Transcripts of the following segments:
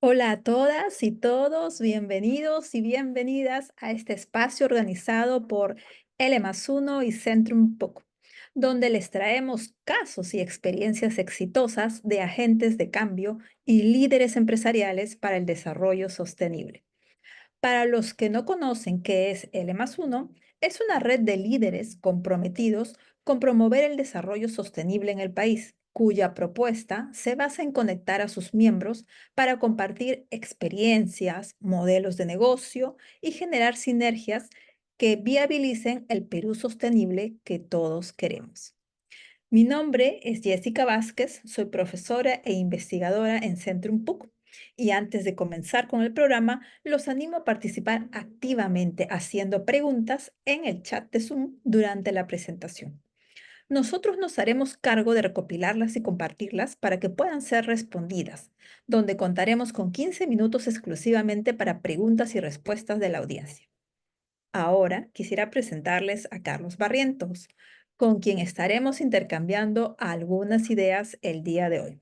Hola a todas y todos, bienvenidos y bienvenidas a este espacio organizado por L más Uno y Centrum PUC, donde les traemos casos y experiencias exitosas de agentes de cambio y líderes empresariales para el desarrollo sostenible. Para los que no conocen qué es L más Uno, es una red de líderes comprometidos con promover el desarrollo sostenible en el país, cuya propuesta se basa en conectar a sus miembros para compartir experiencias, modelos de negocio y generar sinergias que viabilicen el Perú sostenible que todos queremos. Mi nombre es Jessica Vázquez, soy profesora e investigadora en Centrum PUC y antes de comenzar con el programa, los animo a participar activamente haciendo preguntas en el chat de Zoom durante la presentación. Nosotros nos haremos cargo de recopilarlas y compartirlas para que puedan ser respondidas, donde contaremos con 15 minutos exclusivamente para preguntas y respuestas de la audiencia. Ahora quisiera presentarles a Carlos Barrientos, con quien estaremos intercambiando algunas ideas el día de hoy.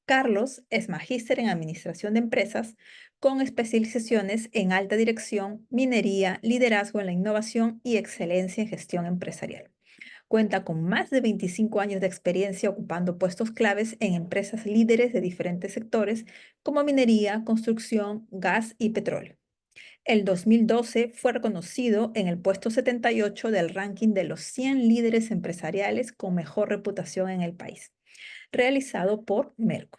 Carlos es magíster en Administración de Empresas con especializaciones en alta dirección, minería, liderazgo en la innovación y excelencia en gestión empresarial. Cuenta con más de 25 años de experiencia ocupando puestos claves en empresas líderes de diferentes sectores como minería, construcción, gas y petróleo. El 2012 fue reconocido en el puesto 78 del ranking de los 100 líderes empresariales con mejor reputación en el país, realizado por Merco.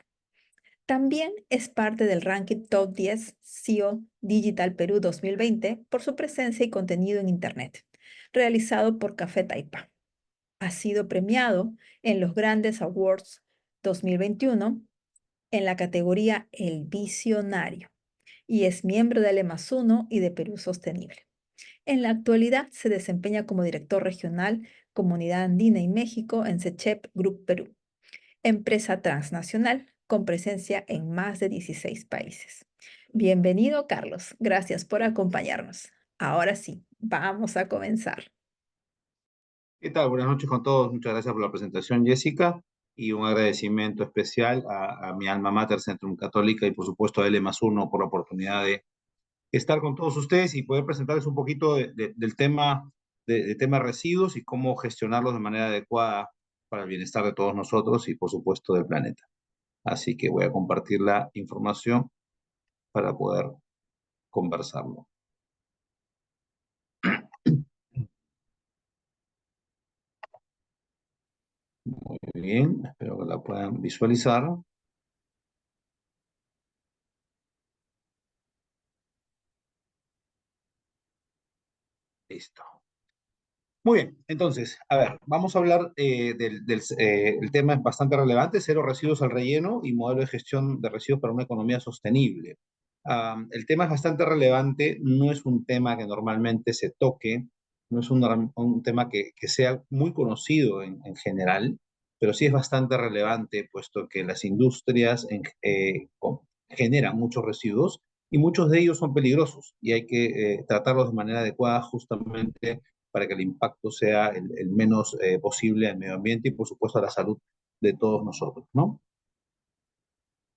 También es parte del ranking Top 10 CEO Digital Perú 2020 por su presencia y contenido en Internet, realizado por Café Taipa. Ha sido premiado en los Grandes Awards 2021 en la categoría El Visionario y es miembro de Uno y de Perú Sostenible. En la actualidad se desempeña como director regional Comunidad Andina y México en SECHEP Group Perú, empresa transnacional con presencia en más de 16 países. Bienvenido, Carlos. Gracias por acompañarnos. Ahora sí, vamos a comenzar. ¿Qué tal? Buenas noches con todos. Muchas gracias por la presentación, Jessica, y un agradecimiento especial a mi alma mater, Centrum Católica, y por supuesto a L más Uno por la oportunidad de estar con todos ustedes y poder presentarles un poquito del tema de tema residuos y cómo gestionarlos de manera adecuada para el bienestar de todos nosotros y por supuesto del planeta. Así que voy a compartir la información para poder conversarlo. Muy bien, espero que la puedan visualizar. Listo. Muy bien, entonces, a ver, vamos a hablar el tema es bastante relevante, cero residuos al relleno y modelo de gestión de residuos para una economía sostenible. El tema es bastante relevante, no es un tema que normalmente se toque, no es un tema que sea muy conocido en general, pero sí es bastante relevante, puesto que las industrias generan muchos residuos y muchos de ellos son peligrosos y hay que tratarlos de manera adecuada justamente para que el impacto sea el menos posible al medio ambiente y, por supuesto, a la salud de todos nosotros, ¿no?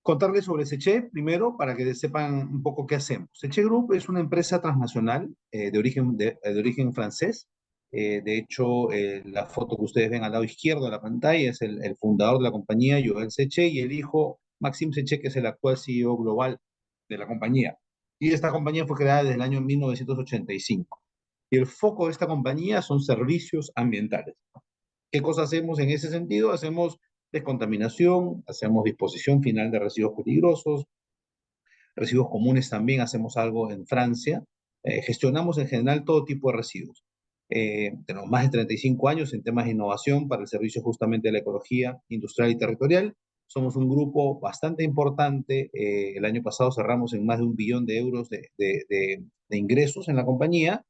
Contarles sobre Seché primero para que sepan un poco qué hacemos. Seché Group es una empresa transnacional de origen francés. De hecho, la foto que ustedes ven al lado izquierdo de la pantalla es el fundador de la compañía, Joël Seché, y el hijo, Maxime Seché, que es el actual CEO global de la compañía. Y esta compañía fue creada desde el año 1985. Y el foco de esta compañía son servicios ambientales. ¿Qué cosas hacemos en ese sentido? Hacemos descontaminación, hacemos disposición final de residuos peligrosos, residuos comunes también hacemos algo en Francia. Gestionamos en general todo tipo de residuos. Tenemos más de 35 años en temas de innovación para el servicio justamente de la ecología industrial y territorial. Somos un grupo bastante importante. El año pasado cerramos en más de 1 billón de euros de ingresos en la compañía.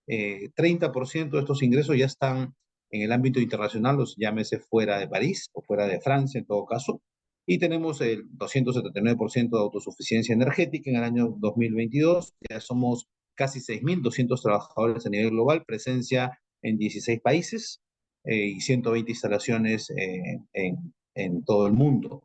30% de estos ingresos ya están en el ámbito internacional, los llámese fuera de París o fuera de Francia en todo caso, y tenemos el 279% de autosuficiencia energética en el año 2022. Ya somos casi 6.200 trabajadores a nivel global, presencia en 16 países y 120 instalaciones en todo el mundo.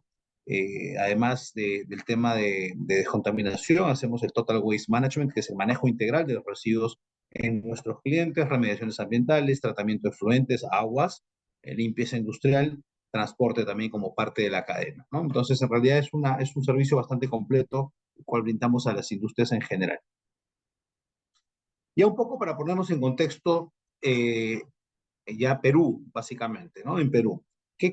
Además del tema de descontaminación, hacemos el Total Waste Management, que es el manejo integral de los residuos en nuestros clientes, remediaciones ambientales, tratamiento de efluentes, aguas, limpieza industrial, transporte también como parte de la cadena, ¿no? Entonces, en realidad es un servicio bastante completo, el cual brindamos a las industrias en general. Ya un poco para ponernos en contexto, eh, ya Perú, básicamente, ¿no? En Perú.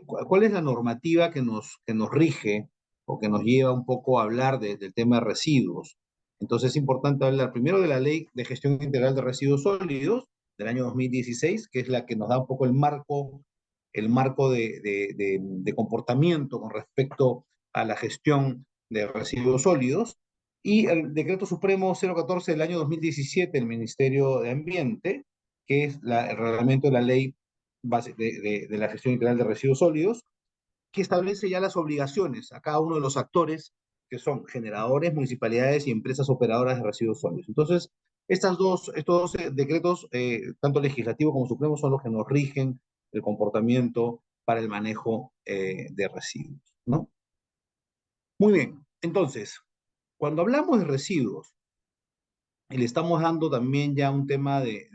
¿Cuál es la normativa que nos rige o que nos lleva un poco a hablar del tema de residuos? Entonces es importante hablar primero de la Ley de Gestión Integral de Residuos Sólidos del año 2016, que es la que nos da un poco el marco de comportamiento con respecto a la gestión de residuos sólidos, y el Decreto Supremo 014 del año 2017 del Ministerio de Ambiente, que es el reglamento de la ley de la gestión integral de residuos sólidos, que establece ya las obligaciones a cada uno de los actores, que son generadores, municipalidades y empresas operadoras de residuos sólidos. Entonces, estos dos decretos, tanto legislativos como supremos, son los que nos rigen el comportamiento para el manejo de residuos, ¿no? Muy bien, entonces, cuando hablamos de residuos, y le estamos dando también ya un tema de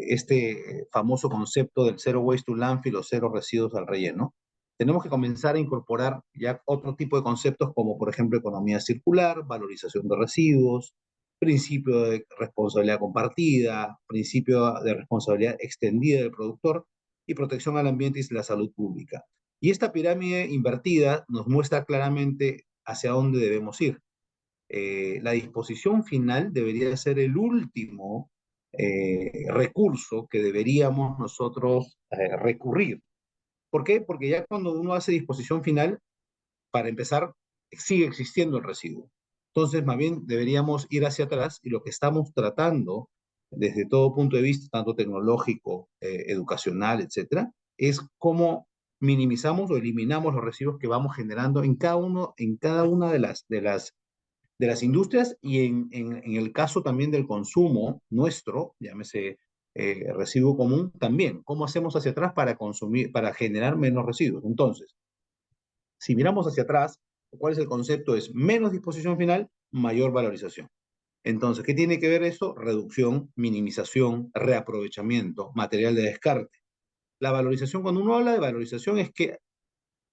este famoso concepto del zero waste to landfill o cero residuos al relleno. Tenemos que comenzar a incorporar ya otro tipo de conceptos como por ejemplo economía circular, valorización de residuos, principio de responsabilidad compartida, principio de responsabilidad extendida del productor y protección al ambiente y la salud pública. Y esta pirámide invertida nos muestra claramente hacia dónde debemos ir. La disposición final debería ser el último recurso que deberíamos nosotros recurrir. ¿Por qué? Porque ya cuando uno hace disposición final, para empezar, sigue existiendo el residuo. Entonces, más bien deberíamos ir hacia atrás y lo que estamos tratando desde todo punto de vista, tanto tecnológico, educacional, etcétera, es cómo minimizamos o eliminamos los residuos que vamos generando en cada una de las industrias y en el caso también del consumo nuestro, llámese residuo común, también. ¿Cómo hacemos hacia atrás para consumir, para generar menos residuos? Entonces, si miramos hacia atrás, ¿cuál es el concepto? Es menos disposición final, mayor valorización. Entonces, ¿qué tiene que ver eso? Reducción, minimización, reaprovechamiento, material de descarte. La valorización, cuando uno habla de valorización, es que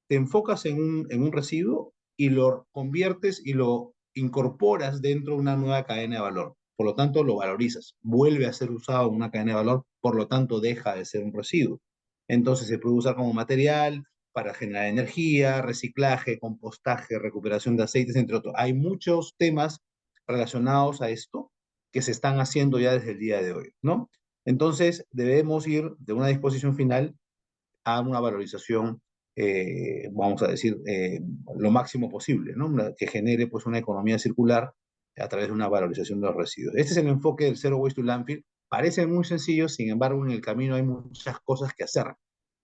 te enfocas en un residuo y lo conviertes y lo incorporas dentro de una nueva cadena de valor. Por lo tanto, lo valorizas. Vuelve a ser usado en una cadena de valor, por lo tanto, deja de ser un residuo. Entonces, se puede usar como material para generar energía, reciclaje, compostaje, recuperación de aceites, entre otros. Hay muchos temas relacionados a esto que se están haciendo ya desde el día de hoy, ¿no? Entonces, debemos ir de una disposición final a una valorización, vamos a decir, lo máximo posible, ¿no? Que genere pues una economía circular a través de una valorización de los residuos. Este es el enfoque del Zero Waste to Landfill. Parece muy sencillo, sin embargo, en el camino hay muchas cosas que hacer,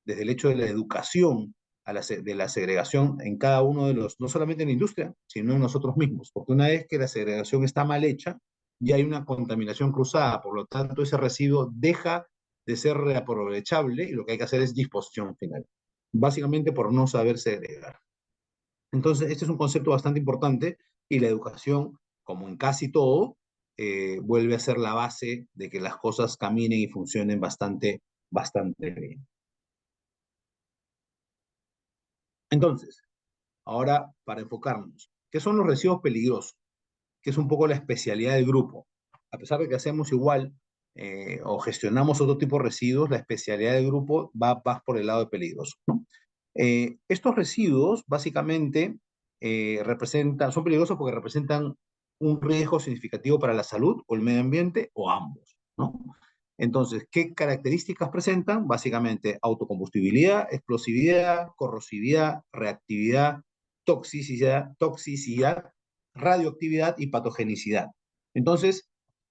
desde el hecho de la educación, de la segregación en cada uno de los, no solamente en la industria, sino en nosotros mismos, porque una vez que la segregación está mal hecha, ya hay una contaminación cruzada, por lo tanto ese residuo deja de ser reaprovechable y lo que hay que hacer es disposición final, básicamente por no saber segregar. Entonces, este es un concepto bastante importante y la educación, como en casi todo, vuelve a ser la base de que las cosas caminen y funcionen bastante bien. Entonces, ahora para enfocarnos, ¿qué son los residuos peligrosos? Que es un poco la especialidad del grupo. A pesar de que hacemos igual o gestionamos otro tipo de residuos, la especialidad del grupo va por el lado de peligroso, ¿no? Estos residuos básicamente son peligrosos porque representan un riesgo significativo para la salud o el medio ambiente o ambos, ¿no? Entonces, ¿qué características presentan? Básicamente autocombustibilidad, explosividad, corrosividad, reactividad, toxicidad, radioactividad y patogenicidad. Entonces,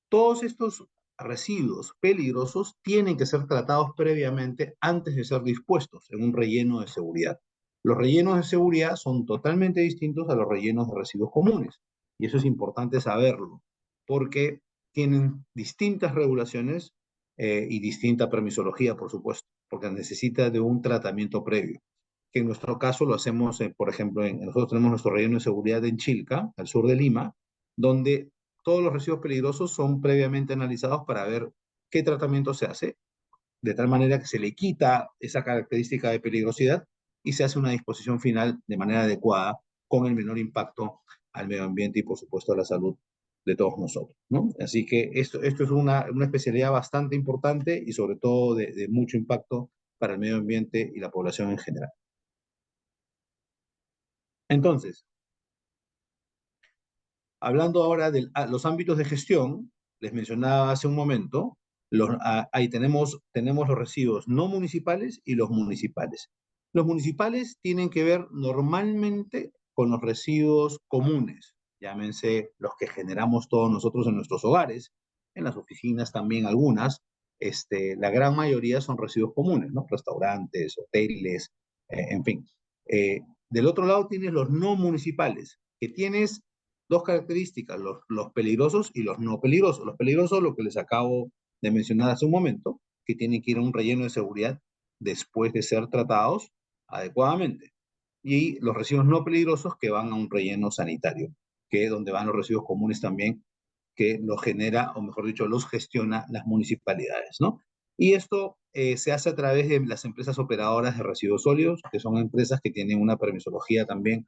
todos estos residuos peligrosos tienen que ser tratados previamente antes de ser dispuestos en un relleno de seguridad. Los rellenos de seguridad son totalmente distintos a los rellenos de residuos comunes. Y eso es importante saberlo, porque tienen distintas regulaciones y distinta permisología, por supuesto, porque necesita de un tratamiento previo. que en nuestro caso lo hacemos, por ejemplo, nosotros tenemos nuestro relleno de seguridad en Chilca, al sur de Lima, donde todos los residuos peligrosos son previamente analizados para ver qué tratamiento se hace, de tal manera que se le quita esa característica de peligrosidad y se hace una disposición final de manera adecuada con el menor impacto al medio ambiente y, por supuesto, a la salud de todos nosotros, ¿no? Así que esto es una especialidad bastante importante y sobre todo de mucho impacto para el medio ambiente y la población en general. Entonces, hablando ahora de los ámbitos de gestión, les mencionaba hace un momento, ahí tenemos los residuos no municipales y los municipales. Los municipales tienen que ver normalmente con los residuos comunes, llámense los que generamos todos nosotros en nuestros hogares, en las oficinas también algunas. La gran mayoría son residuos comunes, ¿no? Restaurantes, hoteles, en fin. Del otro lado tienes los no municipales, que tienes dos características, los peligrosos y los no peligrosos. Los peligrosos, lo que les acabo de mencionar hace un momento, que tienen que ir a un relleno de seguridad después de ser tratados adecuadamente. Y los residuos no peligrosos que van a un relleno sanitario, que es donde van los residuos comunes también, que los genera, o mejor dicho, los gestiona las municipalidades, ¿no? Y esto se hace a través de las empresas operadoras de residuos sólidos, que son empresas que tienen una permisología también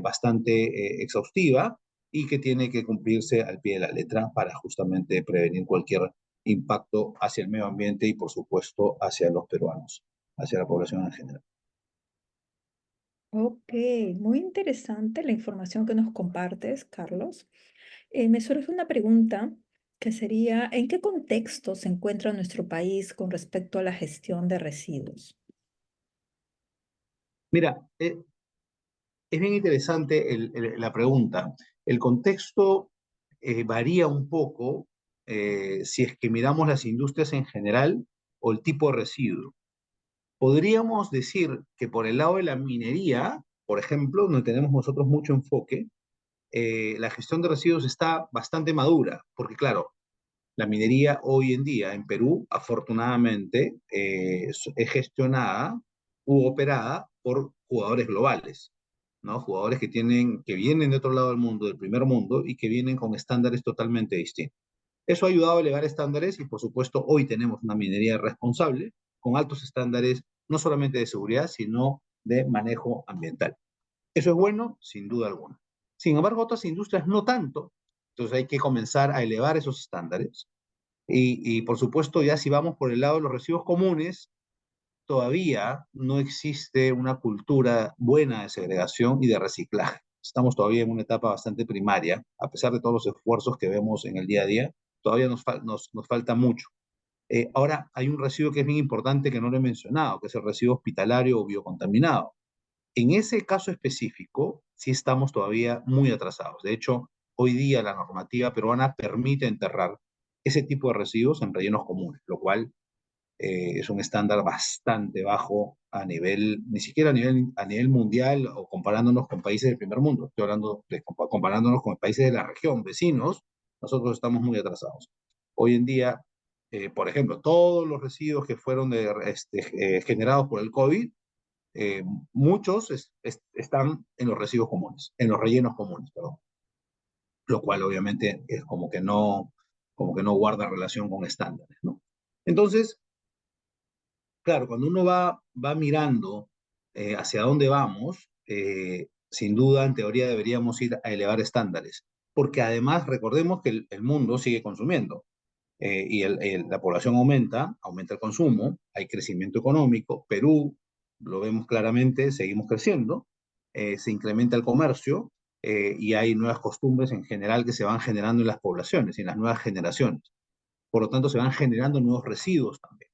bastante exhaustiva y que tiene que cumplirse al pie de la letra para justamente prevenir cualquier impacto hacia el medio ambiente y, por supuesto, hacia los peruanos, hacia la población en general. Ok, muy interesante la información que nos compartes, Carlos. Me surge una pregunta que sería, ¿en qué contexto se encuentra nuestro país con respecto a la gestión de residuos? Mira, es bien interesante la pregunta. El contexto varía un poco si es que miramos las industrias en general o el tipo de residuo. Podríamos decir que por el lado de la minería, por ejemplo, donde tenemos nosotros mucho enfoque, la gestión de residuos está bastante madura, porque claro, la minería hoy en día en Perú, afortunadamente, es gestionada u operada por jugadores globales, ¿no? Jugadores que vienen de otro lado del mundo, del primer mundo, y que vienen con estándares totalmente distintos. Eso ha ayudado a elevar estándares y, por supuesto, hoy tenemos una minería responsable con altos estándares, no solamente de seguridad, sino de manejo ambiental. Eso es bueno, sin duda alguna. Sin embargo, otras industrias no tanto. Entonces hay que comenzar a elevar esos estándares por supuesto, ya si vamos por el lado de los residuos comunes, todavía no existe una cultura buena de segregación y de reciclaje. Estamos todavía en una etapa bastante primaria, a pesar de todos los esfuerzos que vemos en el día a día, todavía nos falta mucho. Ahora, hay un residuo que es bien importante que no lo he mencionado, que es el residuo hospitalario o biocontaminado. En ese caso específico, sí estamos todavía muy atrasados. De hecho, hoy día la normativa peruana permite enterrar ese tipo de residuos en rellenos comunes, lo cual es un estándar bastante bajo a nivel, ni siquiera a nivel mundial o comparándonos con países del primer mundo. Estoy hablando de comparándonos con países de la región, vecinos, nosotros estamos muy atrasados. Hoy en día, por ejemplo, todos los residuos que fueron generados por el COVID, eh, muchos están en los residuos comunes, en los rellenos comunes, perdón, lo cual obviamente es como que no guarda relación con estándares, ¿no? Entonces, claro, cuando uno va mirando hacia dónde vamos, sin duda, en teoría, deberíamos ir a elevar estándares, porque además recordemos que el mundo sigue consumiendo y la población aumenta el consumo, hay crecimiento económico, Perú, lo vemos claramente, seguimos creciendo, se incrementa el comercio y hay nuevas costumbres en general que se van generando en las poblaciones y en las nuevas generaciones. Por lo tanto, se van generando nuevos residuos también.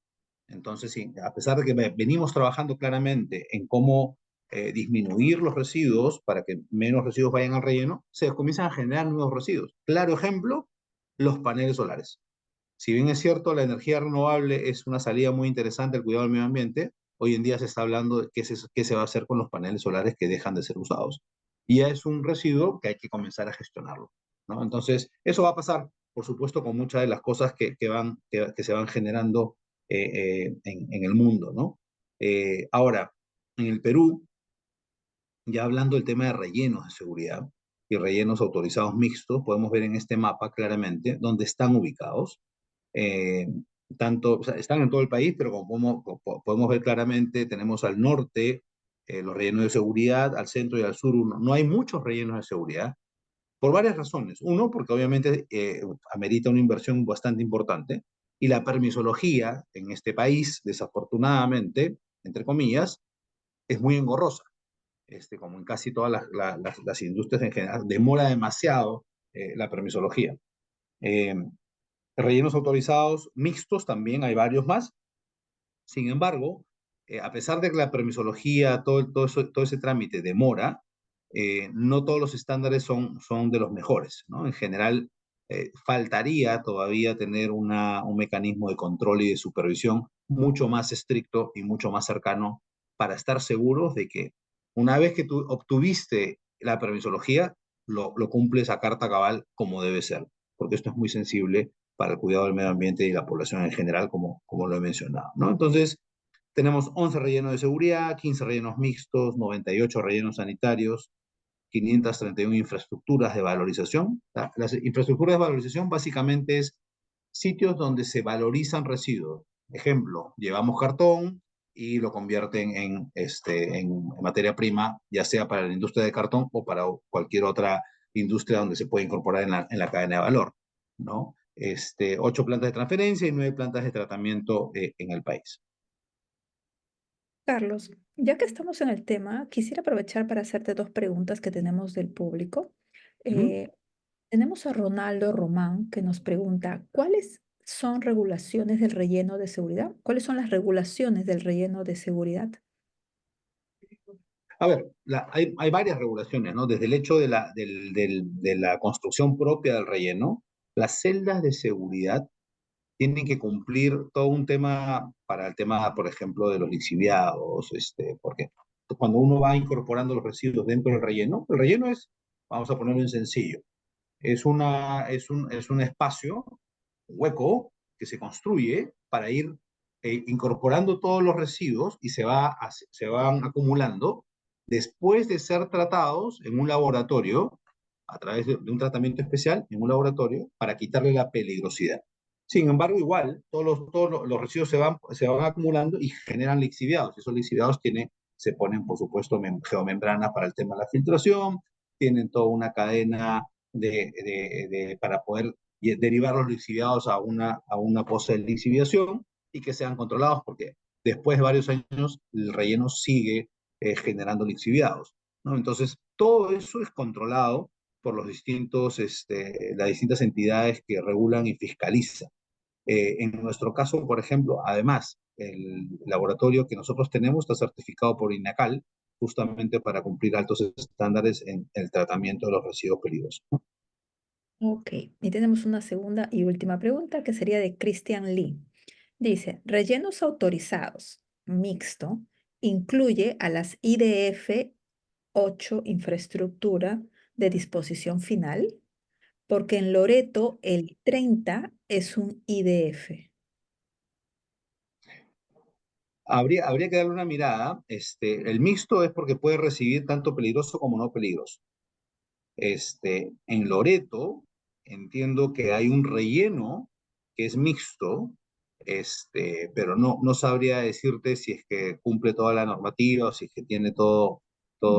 Entonces, sí, a pesar de que venimos trabajando claramente en cómo disminuir los residuos para que menos residuos vayan al relleno, se comienzan a generar nuevos residuos. Claro ejemplo, los paneles solares. Si bien es cierto, la energía renovable es una salida muy interesante al cuidado del medio ambiente, hoy en día se está hablando de qué se va a hacer con los paneles solares que dejan de ser usados. Y ya es un residuo que hay que comenzar a gestionarlo, ¿no? Entonces, eso va a pasar, por supuesto, con muchas de las cosas que se van generando en el mundo, ¿no? Ahora, En el Perú, ya hablando del tema de rellenos de seguridad y rellenos autorizados mixtos, podemos ver en este mapa claramente dónde están ubicados. Eh, o sea, están en todo el país, pero como podemos ver claramente, tenemos al norte los rellenos de seguridad, al centro y al sur uno. No hay muchos rellenos de seguridad por varias razones. Uno, porque obviamente amerita una inversión bastante importante y la permisología en este país, desafortunadamente, entre comillas, es muy engorrosa. Como en casi todas las industrias en general, demora demasiado la permisología. Eh, Rellenos autorizados mixtos también hay varios más. Sin embargo, a pesar de que la permisología, todo ese trámite demora, no todos los estándares son de los mejores, ¿no? En general, faltaría todavía tener un mecanismo de control y de supervisión mucho más estricto y mucho más cercano para estar seguros de que una vez que tú obtuviste la permisología, lo cumples a carta cabal como debe ser, porque esto es muy sensible para el cuidado del medio ambiente y la población en general, como lo he mencionado, ¿no? Entonces, tenemos 11 rellenos de seguridad, 15 rellenos mixtos, 98 rellenos sanitarios, 531 infraestructuras de valorización. Las infraestructuras de valorización básicamente es sitios donde se valorizan residuos. Ejemplo, llevamos cartón y lo convierten en materia prima, ya sea para la industria de cartón o para cualquier otra industria donde se puede incorporar en la cadena de valor, ¿no? 8 plantas de transferencia y 9 plantas de tratamiento en el país. Carlos, ya que estamos en el tema, quisiera aprovechar para hacerte dos preguntas que tenemos del público. ¿Mm? Eh, Tenemos a Ronaldo Román que nos pregunta, ¿cuáles son regulaciones del relleno de seguridad? ¿Cuáles son las regulaciones del relleno de seguridad? A ver, hay varias regulaciones, ¿no? Desde el hecho de la construcción propia del relleno, las celdas de seguridad tienen que cumplir todo un tema para el tema, por ejemplo, de los lixiviados, porque cuando uno va incorporando los residuos dentro del relleno, el relleno es, vamos a ponerlo en sencillo, es un espacio hueco que se construye para ir incorporando todos los residuos y se van acumulando después de ser tratados en un laboratorio, a través de un tratamiento especial en un laboratorio, para quitarle la peligrosidad. Sin embargo, igual, todos los residuos se van acumulando y generan lixiviados. Esos lixiviados se ponen, por supuesto, geomembranas para el tema de la filtración, tienen toda una cadena para poder derivar los lixiviados a una poza de lixiviación y que sean controlados, porque después de varios años el relleno sigue generando lixiviados, ¿no? Entonces, todo eso es controlado por las distintas entidades que regulan y fiscalizan. En nuestro caso, por ejemplo, además, el laboratorio que nosotros tenemos está certificado por INACAL justamente para cumplir altos estándares en el tratamiento de los residuos peligrosos. Ok, y tenemos una segunda y última pregunta que sería de Christian Lee. Dice, rellenos autorizados, mixto, incluye a las IDF 8 infraestructura de disposición final, porque en Loreto el 30 es un IDF. Habría que darle una mirada. El mixto es porque puede recibir tanto peligroso como no peligroso. En Loreto entiendo que hay un relleno que es mixto, pero no sabría decirte si es que cumple toda la normativa o si es que tiene todo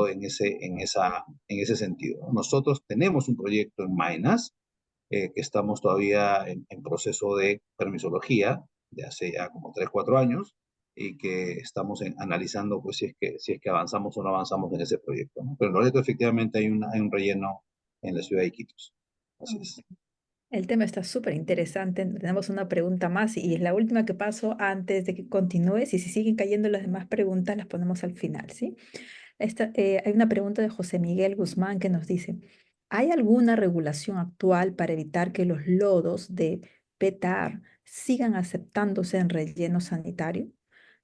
en ese sentido. Nosotros tenemos un proyecto en Mainas que estamos todavía en proceso de permisología de hace ya como 3 4 años y que estamos analizando pues si es que avanzamos o no avanzamos en ese proyecto, ¿no? Pero en Loreto efectivamente hay un relleno en la ciudad de Iquitos. Así Ok. es. El tema está súper interesante. Tenemos una pregunta más y es la última que paso antes de que continúes y si siguen cayendo las demás preguntas las ponemos al final, ¿sí? Hay una pregunta de José Miguel Guzmán que nos dice, ¿hay alguna regulación actual para evitar que los lodos de PETAR sigan aceptándose en relleno sanitario?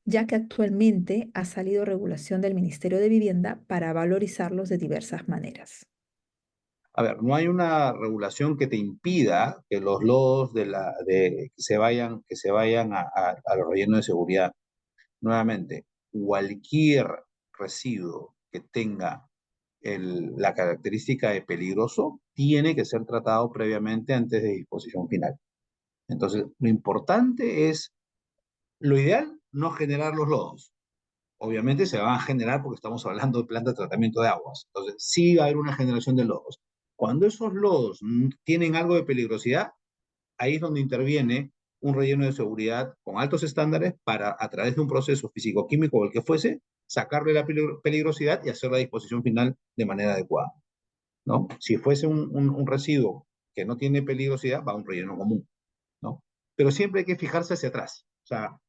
Ya que actualmente ha salido regulación del Ministerio de Vivienda para valorizarlos de diversas maneras. A ver, no hay una regulación que te impida que los lodos que se vayan a los rellenos de seguridad. Nuevamente, cualquier residuo que tenga la característica de peligroso tiene que ser tratado previamente antes de disposición final. Entonces, lo importante es, lo ideal, no generar los lodos. Obviamente se van a generar porque estamos hablando de planta de tratamiento de aguas. Entonces, sí va a haber una generación de lodos. Cuando esos lodos tienen algo de peligrosidad, ahí es donde interviene un relleno de seguridad con altos estándares para, a través de un proceso físico-químico o el que fuese, sacarle la peligrosidad y hacer la disposición final de manera adecuada, ¿no? Si fuese un residuo que no tiene peligrosidad, va a un relleno común, ¿no? Pero siempre hay que fijarse hacia atrás, o sea,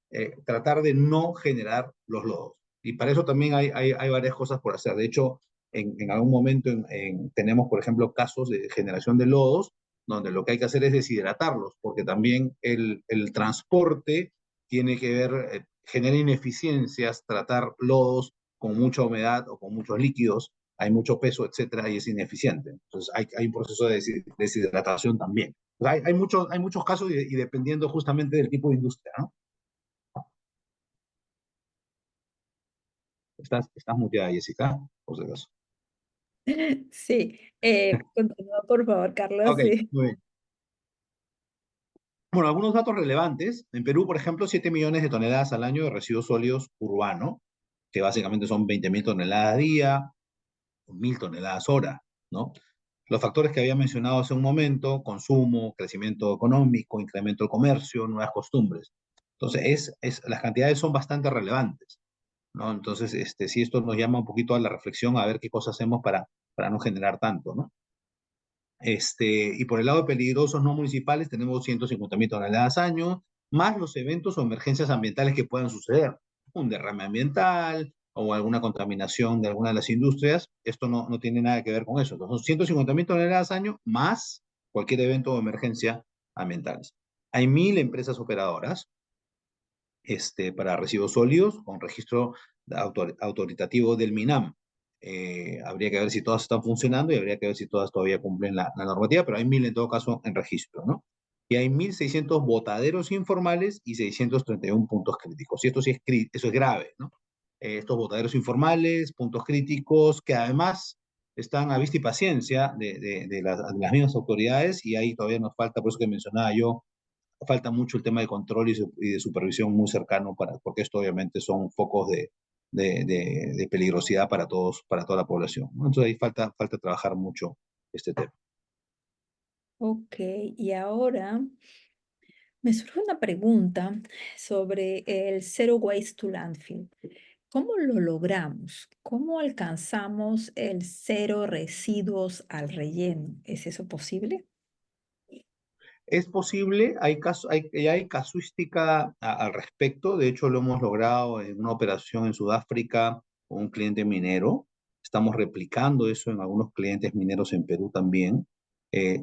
tratar de no generar los lodos. Y para eso también hay varias cosas por hacer. De hecho, en algún momento tenemos, por ejemplo, casos de generación de lodos, donde lo que hay que hacer es deshidratarlos, porque también el transporte tiene que ver, genera ineficiencias, tratar lodos con mucha humedad o con muchos líquidos, hay mucho peso, etcétera, y es ineficiente. Entonces hay un proceso de deshidratación también. Hay muchos casos y dependiendo justamente del tipo de industria, ¿no? Estás muteada, Jessica, por si acaso. Sí, continúa por favor, Carlos. Ok, Sí. muy bien. Bueno, algunos datos relevantes. En Perú, por ejemplo, 7 millones de toneladas al año de residuos sólidos urbanos, que básicamente son 20.000 toneladas día, 1.000 toneladas hora, ¿no? Los factores que había mencionado hace un momento, consumo, crecimiento económico, incremento del comercio, nuevas costumbres. Entonces, las cantidades son bastante relevantes, ¿no? Entonces, sí, esto nos llama un poquito a la reflexión, a ver qué cosas hacemos para no generar tanto, ¿no? Y por el lado de peligrosos no municipales tenemos 150.000 toneladas año, más los eventos o emergencias ambientales que puedan suceder. Un derrame ambiental o alguna contaminación de alguna de las industrias, esto no tiene nada que ver con eso. Entonces, son 150.000 toneladas año más cualquier evento o emergencia ambientales. Hay 1.000 empresas operadoras para residuos sólidos con registro autoritativo del MINAM. Habría que ver si todas están funcionando y habría que ver si todas todavía cumplen la normativa, pero hay 1.000 en todo caso en registro, ¿no? Y hay 1.600 botaderos informales y 631 puntos críticos. Y esto sí eso es grave, ¿no? Estos botaderos informales, puntos críticos, que además están a vista y paciencia de las mismas autoridades, y ahí todavía nos falta, por eso que mencionaba yo, falta mucho el tema de control y de supervisión muy cercano, porque esto obviamente son focos de peligrosidad para todos, para toda la población, ¿no? Entonces ahí falta trabajar mucho este tema. Ok, y ahora me surge una pregunta sobre el Zero Waste to Landfill. ¿Cómo lo logramos? ¿Cómo alcanzamos el cero residuos al relleno? ¿Es eso posible? Es posible, ya hay casuística al respecto, de hecho lo hemos logrado en una operación en Sudáfrica con un cliente minero, estamos replicando eso en algunos clientes mineros en Perú también.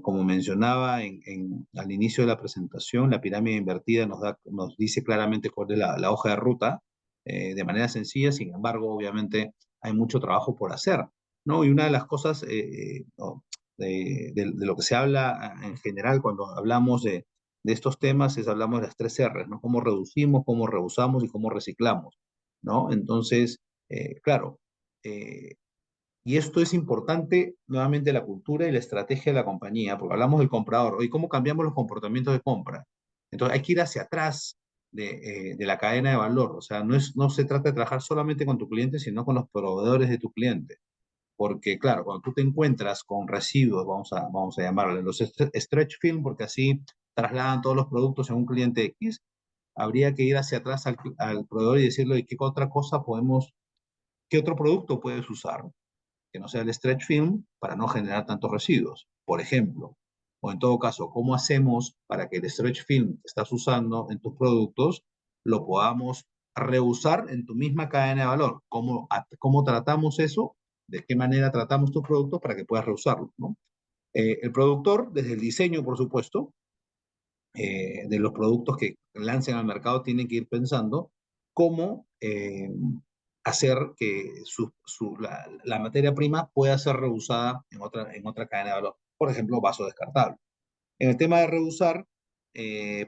Como mencionaba al inicio de la presentación, la pirámide invertida nos dice claramente cuál es la hoja de ruta, de manera sencilla. Sin embargo, obviamente hay mucho trabajo por hacer, ¿no? Y una de las cosas, no, de lo que se habla en general cuando hablamos de estos temas hablamos de las 3 R's, ¿no? Cómo reducimos, cómo reusamos y cómo reciclamos, ¿no? Entonces, claro, eh, y esto es importante, nuevamente, la cultura y la estrategia de la compañía, porque hablamos del comprador. Hoy, ¿cómo cambiamos los comportamientos de compra? Entonces, hay que ir hacia atrás de la cadena de valor. O sea, no se trata de trabajar solamente con tu cliente, sino con los proveedores de tu cliente. Porque, claro, cuando tú te encuentras con residuos, vamos a llamarle los stretch film, porque así trasladan todos los productos en un cliente X, habría que ir hacia atrás al proveedor y decirle: ¿qué otra cosa qué otro producto puedes usar que no sea el stretch film para no generar tantos residuos? Por ejemplo, o en todo caso, ¿cómo hacemos para que el stretch film que estás usando en tus productos lo podamos reusar en tu misma cadena de valor? ¿Cómo tratamos eso? ¿De qué manera tratamos tus productos para que puedas reusarlos, ¿no? El productor, desde el diseño, por supuesto, de los productos que lancen al mercado, tienen que ir pensando cómo hacer que la materia prima pueda ser reusada en otra cadena de valor. Por ejemplo, vaso descartable. En el tema de reusar,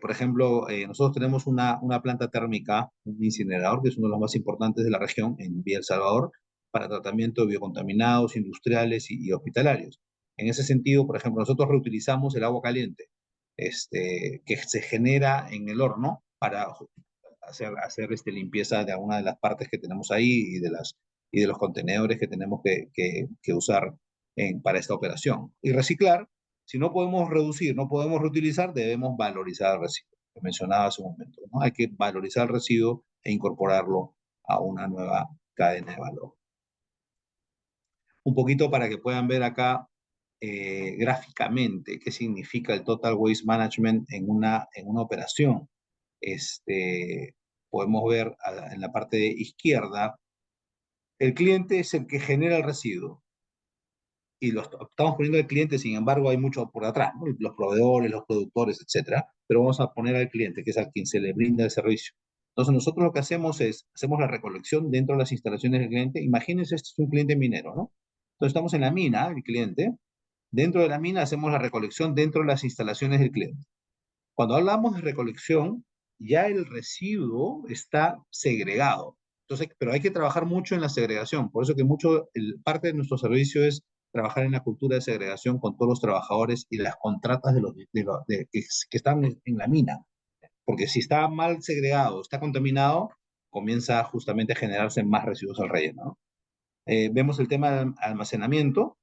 por ejemplo, nosotros tenemos una planta térmica, un incinerador, que es uno de los más importantes de la región, en Villa El Salvador, para tratamiento de biocontaminados industriales y hospitalarios. En ese sentido, por ejemplo, nosotros reutilizamos el agua caliente que se genera en el horno para hacer limpieza de alguna de las partes que tenemos ahí y de los contenedores que tenemos que usar para esta operación. Y reciclar, si no podemos reducir, no podemos reutilizar, debemos valorizar el residuo, que mencionaba hace un momento, ¿no? Hay que valorizar el residuo e incorporarlo a una nueva cadena de valor. Un poquito para que puedan ver acá gráficamente qué significa el Total Waste Management en una operación. Podemos ver en la parte izquierda, el cliente es el que genera el residuo. Y lo estamos poniendo al cliente, sin embargo, hay mucho por atrás, ¿no? Los proveedores, los productores, etcétera. Pero vamos a poner al cliente, que es a quien se le brinda el servicio. Entonces, nosotros lo que hacemos es, hacemos la recolección dentro de las instalaciones del cliente. Imagínense, este es un cliente minero, ¿no? Entonces, estamos en la mina, el cliente. Dentro de la mina hacemos la recolección dentro de las instalaciones del cliente. Cuando hablamos de recolección, ya el residuo está segregado. Entonces, pero hay que trabajar mucho en la segregación. Por eso que parte de nuestro servicio es trabajar en la cultura de segregación con todos los trabajadores y las contratas que están en la mina. Porque si está mal segregado, está contaminado, comienza justamente a generarse más residuos al relleno, ¿no? Vemos el tema del almacenamiento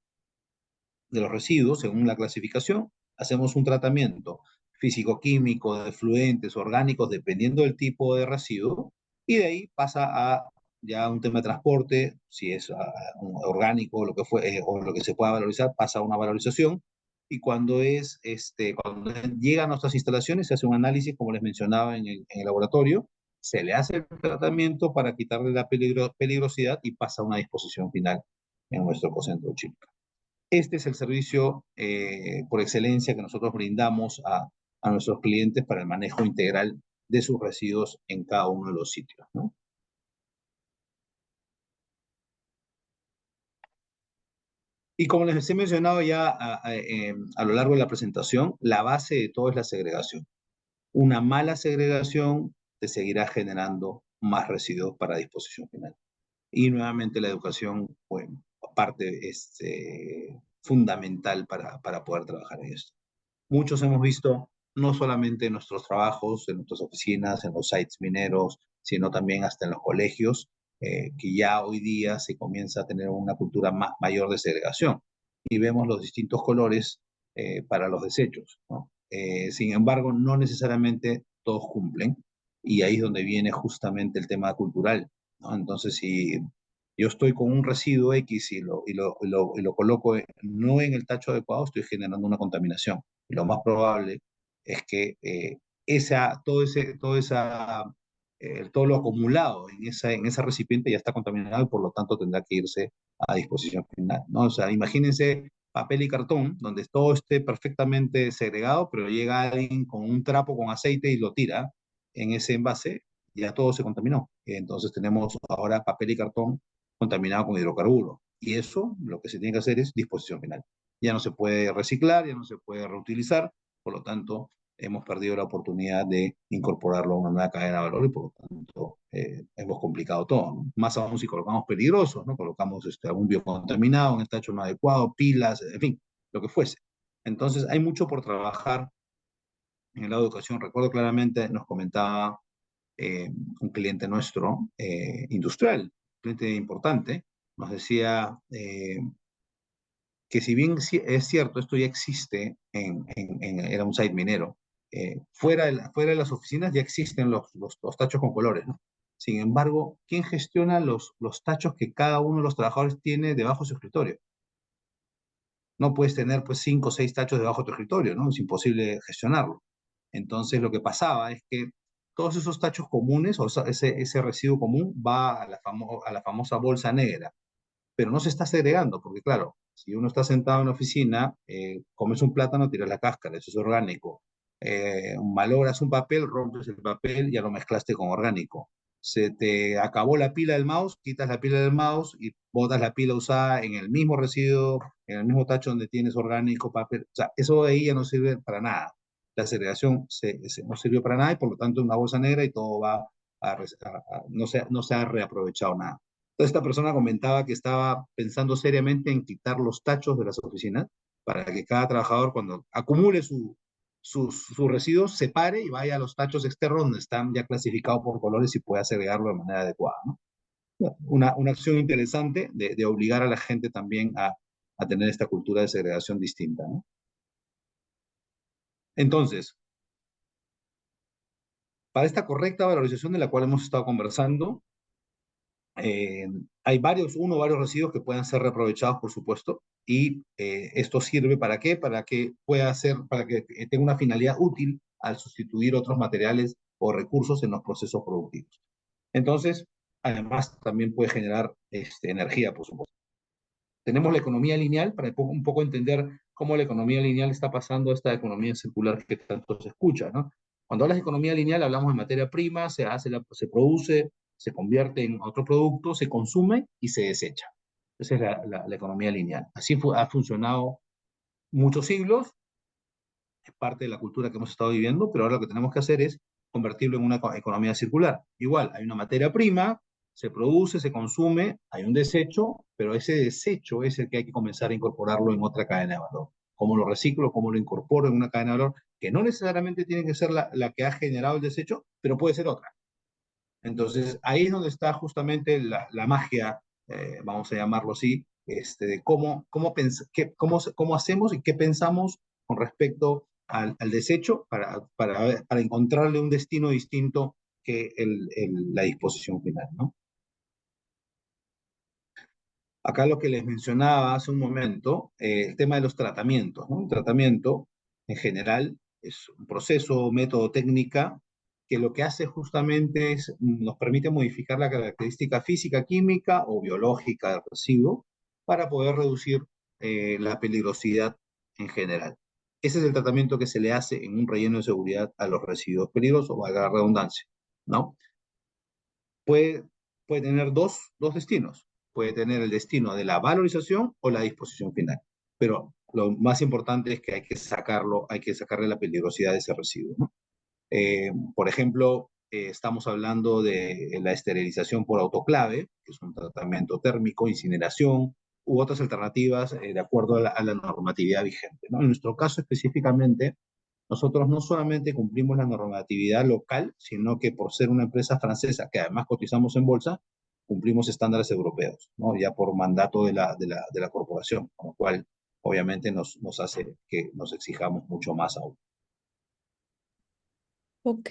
de los residuos según la clasificación. Hacemos un tratamiento físico-químico de fluentes, orgánicos, dependiendo del tipo de residuo, y de ahí pasa a ya un tema de transporte, si es un orgánico lo que fue, o lo que se pueda valorizar, pasa a una valorización, y cuando llega a nuestras instalaciones se hace un análisis, como les mencionaba en el laboratorio, se le hace el tratamiento para quitarle la peligrosidad y pasa a una disposición final en nuestro ecocentro chip. Este es el servicio por excelencia que nosotros brindamos a nuestros clientes para el manejo integral de sus residuos en cada uno de los sitios, ¿no? Y como les he mencionado ya a lo largo de la presentación, la base de todo es la segregación. Una mala segregación te seguirá generando más residuos para disposición final. Y nuevamente la educación, bueno, parte fundamental para poder trabajar en esto. Muchos hemos visto, no solamente en nuestros trabajos, en nuestras oficinas, en los sites mineros, sino también hasta en los colegios, que ya hoy día se comienza a tener una cultura mayor de segregación. Y vemos los distintos colores para los desechos, ¿no? Sin embargo, no necesariamente todos cumplen, y ahí es donde viene justamente el tema cultural, ¿no? Entonces, si yo estoy con un residuo X y lo coloco no en el tacho adecuado, estoy generando una contaminación. Y lo más probable es que todo lo acumulado en esa recipiente ya está contaminado y por lo tanto tendrá que irse a disposición final, ¿no? O sea, imagínense papel y cartón, donde todo esté perfectamente segregado, pero llega alguien con un trapo con aceite y lo tira en ese envase, ya todo se contaminó. Entonces tenemos ahora papel y cartón contaminado con hidrocarburos. Y eso lo que se tiene que hacer es disposición final. Ya no se puede reciclar, ya no se puede reutilizar, por lo tanto, hemos perdido la oportunidad de incorporarlo a una nueva cadena de valor y por lo tanto hemos complicado todo, ¿no? Más aún si colocamos peligrosos, ¿no? Colocamos algún biocontaminado, un estacho no adecuado, pilas, en fin, lo que fuese. Entonces, hay mucho por trabajar en la educación. Recuerdo claramente, nos comentaba un cliente nuestro, industrial, un cliente importante, nos decía que si bien es cierto, esto ya existe era un site minero, fuera de las oficinas ya existen los tachos con colores, ¿no? Sin embargo, ¿quién gestiona los tachos que cada uno de los trabajadores tiene debajo de su escritorio? No puedes tener pues 5 o 6 tachos debajo de tu escritorio, ¿no? Es imposible gestionarlo. Entonces lo que pasaba es que todos esos tachos comunes, o sea, ese residuo común, va a la famosa bolsa negra, pero no se está segregando, porque claro, si uno está sentado en la oficina, comes un plátano, tiras la cáscara, eso es orgánico. Malogras un papel, rompes el papel, ya lo mezclaste con orgánico. Se te acabó la pila del mouse, quitas la pila del mouse y botas la pila usada en el mismo residuo, en el mismo tacho donde tienes orgánico, papel. O sea, eso de ahí ya no sirve para nada. La segregación no sirvió para nada y por lo tanto una bolsa negra y todo va no se ha reaprovechado nada. Esta persona comentaba que estaba pensando seriamente en quitar los tachos de las oficinas para que cada trabajador cuando acumule sus residuos separe y vaya a los tachos externos donde están ya clasificados por colores y pueda segregarlo de manera adecuada, ¿no? Una acción interesante de obligar a la gente también a tener esta cultura de segregación distinta, ¿no? Entonces, para esta correcta valorización de la cual hemos estado conversando, eh, hay varios residuos que puedan ser reaprovechados, por supuesto, y esto sirve ¿para qué? Para que tenga una finalidad útil al sustituir otros materiales o recursos en los procesos productivos. Entonces, además, también puede generar energía, por supuesto. Tenemos la economía lineal para un poco entender cómo la economía lineal está pasando a esta economía circular que tanto se escucha, ¿no? Cuando hablas de economía lineal hablamos de materia prima, se produce, se convierte en otro producto, se consume y se desecha. Esa es la economía lineal. Así ha funcionado muchos siglos, es parte de la cultura que hemos estado viviendo, pero ahora lo que tenemos que hacer es convertirlo en una economía circular. Igual, hay una materia prima, se produce, se consume, hay un desecho, pero ese desecho es el que hay que comenzar a incorporarlo en otra cadena de valor. ¿Cómo lo reciclo? ¿Cómo lo incorporo en una cadena de valor? Que no necesariamente tiene que ser la que ha generado el desecho, pero puede ser otra. Entonces, ahí es donde está justamente la magia, vamos a llamarlo así, de cómo hacemos y qué pensamos con respecto al desecho para encontrarle un destino distinto que la disposición final, ¿no? Acá lo que les mencionaba hace un momento, el tema de los tratamientos, ¿no? El tratamiento, en general, es un proceso, método, técnica, que lo que hace justamente es, nos permite modificar la característica física, química o biológica del residuo para poder reducir la peligrosidad en general. Ese es el tratamiento que se le hace en un relleno de seguridad a los residuos peligrosos, valga la redundancia, ¿no? puede, puede tener dos destinos. Puede tener el destino de la valorización o la disposición final. Pero lo más importante es que hay que sacarle la peligrosidad de ese residuo, ¿no? Por ejemplo, estamos hablando de la esterilización por autoclave, que es un tratamiento térmico, incineración, u otras alternativas de acuerdo a la normatividad vigente, ¿no? En nuestro caso específicamente, nosotros no solamente cumplimos la normatividad local, sino que por ser una empresa francesa, que además cotizamos en bolsa, cumplimos estándares europeos, ¿no? Ya por mandato de la corporación, con lo cual obviamente nos hace que nos exijamos mucho más aún. Ok,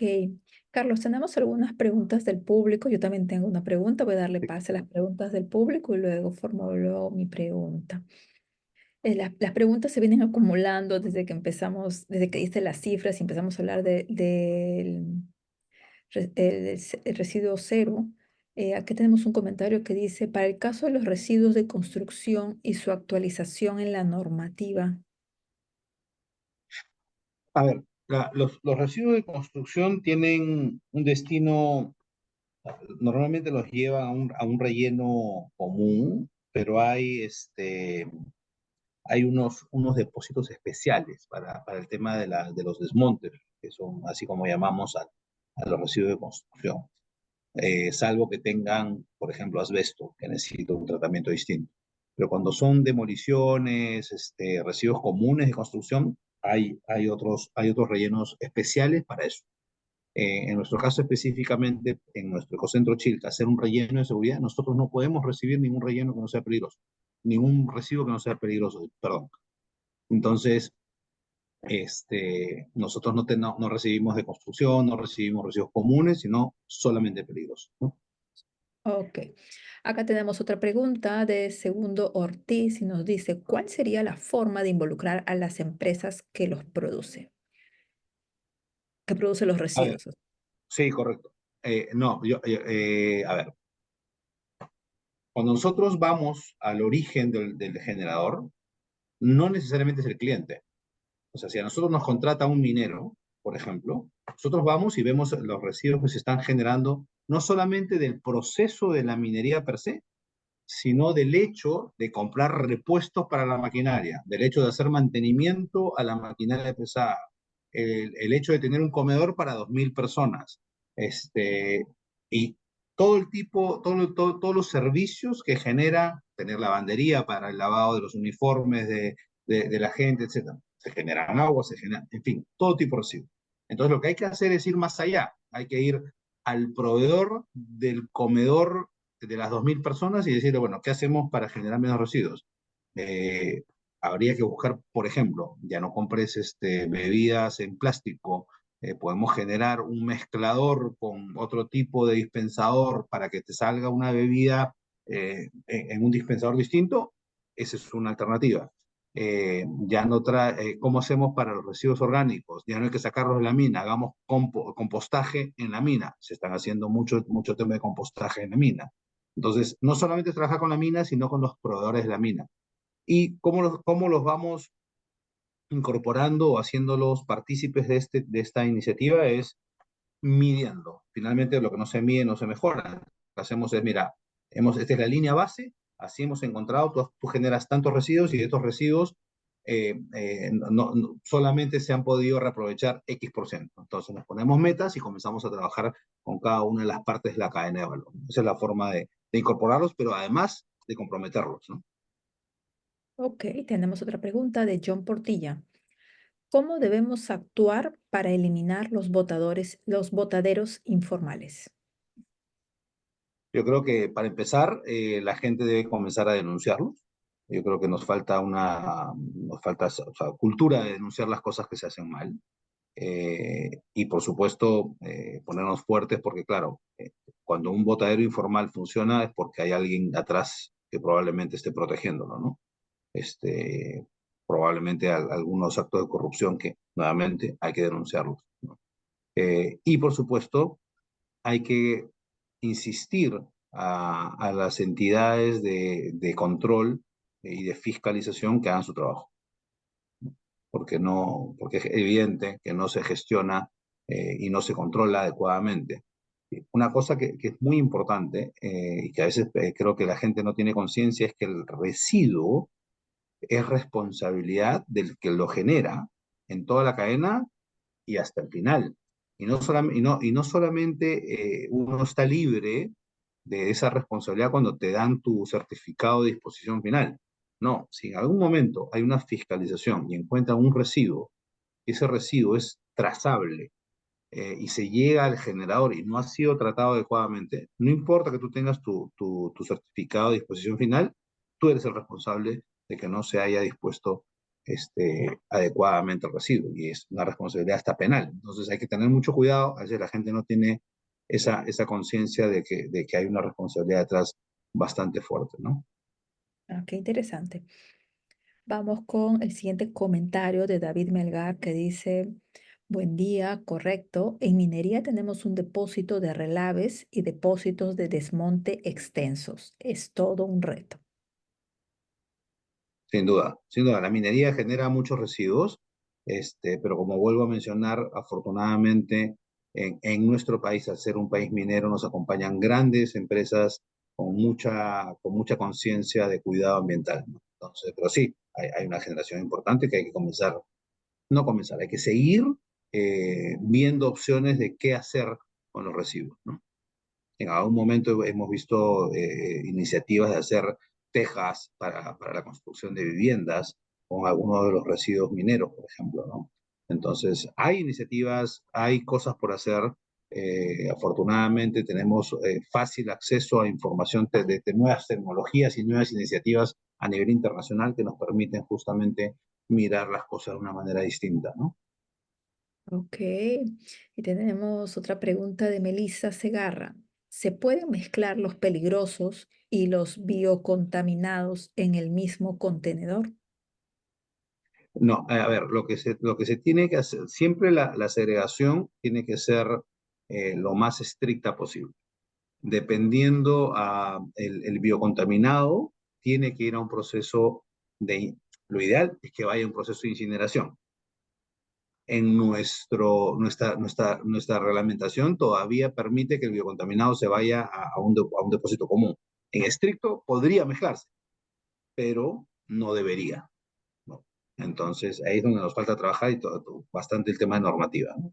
Carlos, tenemos algunas preguntas del público. Yo también tengo una pregunta. Voy a darle pase a las preguntas del público y luego formulo mi pregunta. Las preguntas se vienen acumulando desde que empezamos, desde que diste las cifras y empezamos a hablar el residuo cero. Aquí tenemos un comentario que dice, para el caso de los residuos de construcción y su actualización en la normativa. A ver, los residuos de construcción tienen un destino, normalmente los llevan a un relleno común, pero hay unos depósitos especiales para el tema de los desmontes, que son así como llamamos a los residuos de construcción, salvo que tengan, por ejemplo, asbesto, que necesita un tratamiento distinto. Pero cuando son demoliciones, residuos comunes de construcción, hay otros rellenos especiales para eso. En nuestro caso específicamente, en nuestro ecocentro Chilca, hacer un relleno de seguridad, nosotros no podemos recibir ningún relleno que no sea peligroso, ningún residuo que no sea peligroso, perdón. Entonces, nosotros no recibimos de construcción, no recibimos residuos comunes, sino solamente peligrosos, ¿no? Ok, acá tenemos otra pregunta de Segundo Ortiz y nos dice, ¿cuál sería la forma de involucrar a las empresas que producen los A ver, residuos? sí, correcto. No, a ver, cuando nosotros vamos al origen del generador, no necesariamente es el cliente. O sea, si a nosotros nos contrata un minero, por ejemplo, nosotros vamos y vemos los residuos que se están generando, no solamente del proceso de la minería per se, sino del hecho de comprar repuestos para la maquinaria, del hecho de hacer mantenimiento a la maquinaria pesada, el hecho de tener un comedor para 2.000 personas, y todo el tipo, todos los servicios que genera tener lavandería para el lavado de los uniformes de la gente, etcétera. Se generan agua, se generan, en fin, todo tipo de residuos. Entonces lo que hay que hacer es ir más allá. Hay que ir al proveedor del comedor de las 2.000 personas y decirle, bueno, ¿qué hacemos para generar menos residuos? Eh, Habría que buscar, por ejemplo, ya no compres bebidas en plástico, podemos generar un mezclador con otro tipo de dispensador para que te salga una bebida en un dispensador distinto, esa es una alternativa. Ya no trae, ¿cómo hacemos para los residuos orgánicos? Ya no hay que sacarlos de la mina, hagamos compostaje en la mina. Se están haciendo mucho tema de compostaje en la mina. Entonces, no solamente trabajar con la mina, sino con los proveedores de la mina. ¿Y cómo los vamos incorporando o haciéndolos partícipes de esta iniciativa? Es midiendo. Finalmente, lo que no se mide no se mejora. Lo que hacemos es, mira, esta es la línea base, así hemos encontrado, tú generas tantos residuos y de estos residuos solamente se han podido reaprovechar X%. Entonces nos ponemos metas y comenzamos a trabajar con cada una de las partes de la cadena de valor. Esa es la forma de incorporarlos, pero además de comprometerlos, ¿no? Ok, tenemos otra pregunta de John Portilla. ¿Cómo debemos actuar para eliminar los botaderos informales? Yo creo que para empezar, la gente debe comenzar a denunciarlos. Yo creo que nos falta o sea, cultura de denunciar las cosas que se hacen mal. Y por supuesto, ponernos fuertes porque, claro, cuando un botadero informal funciona es porque hay alguien atrás que probablemente esté protegiéndolo, ¿no? Este, Probablemente algunos actos de corrupción que, nuevamente, hay que denunciarlos, ¿no? Y por supuesto, hay que insistir a las entidades de control y de fiscalización que hagan su trabajo, porque es evidente que no se gestiona y no se controla adecuadamente. Una cosa que es muy importante y que a veces creo que la gente no tiene conciencia es que el residuo es responsabilidad del que lo genera en toda la cadena y hasta el final. Y no solamente uno está libre de esa responsabilidad cuando te dan tu certificado de disposición final. No, si en algún momento hay una fiscalización y encuentran un residuo, ese residuo es trazable y se llega al generador y no ha sido tratado adecuadamente, no importa que tú tengas tu certificado de disposición final, tú eres el responsable de que no se haya dispuesto adecuadamente el residuo y es una responsabilidad hasta penal. Entonces hay que tener mucho cuidado, a veces la gente no tiene esa conciencia de que hay una responsabilidad detrás bastante fuerte, ¿no? Ah, qué interesante. Vamos con el siguiente comentario de David Melgar que dice, buen día, correcto. En minería tenemos un depósito de relaves y depósitos de desmonte extensos. Es todo un reto. Sin duda, sin duda. La minería genera muchos residuos, pero como vuelvo a mencionar, afortunadamente en nuestro país, al ser un país minero, nos acompañan grandes empresas con mucha conciencia de cuidado ambiental, ¿no? Entonces, pero sí, hay una generación importante que hay que comenzar, no comenzar, hay que seguir viendo opciones de qué hacer con los residuos, ¿no? En algún momento hemos visto iniciativas de hacer tejas para la construcción de viviendas con algunos de los residuos mineros, por ejemplo, ¿no? Entonces, hay iniciativas, hay cosas por hacer. Afortunadamente tenemos fácil acceso a información de nuevas tecnologías y nuevas iniciativas a nivel internacional que nos permiten justamente mirar las cosas de una manera distinta, ¿no? Ok, y tenemos otra pregunta de Melissa Segarra. ¿Se pueden mezclar los peligrosos y los biocontaminados en el mismo contenedor? No, a ver, lo que se tiene que hacer, siempre la segregación tiene que ser lo más estricta posible. Dependiendo el biocontaminado, tiene que ir a un proceso lo ideal es que vaya a un proceso de incineración. En nuestra reglamentación todavía permite que el biocontaminado se vaya a un depósito común. En estricto podría mezclarse, pero no debería, ¿no? Entonces, ahí es donde nos falta trabajar y bastante el tema de normativa, ¿no?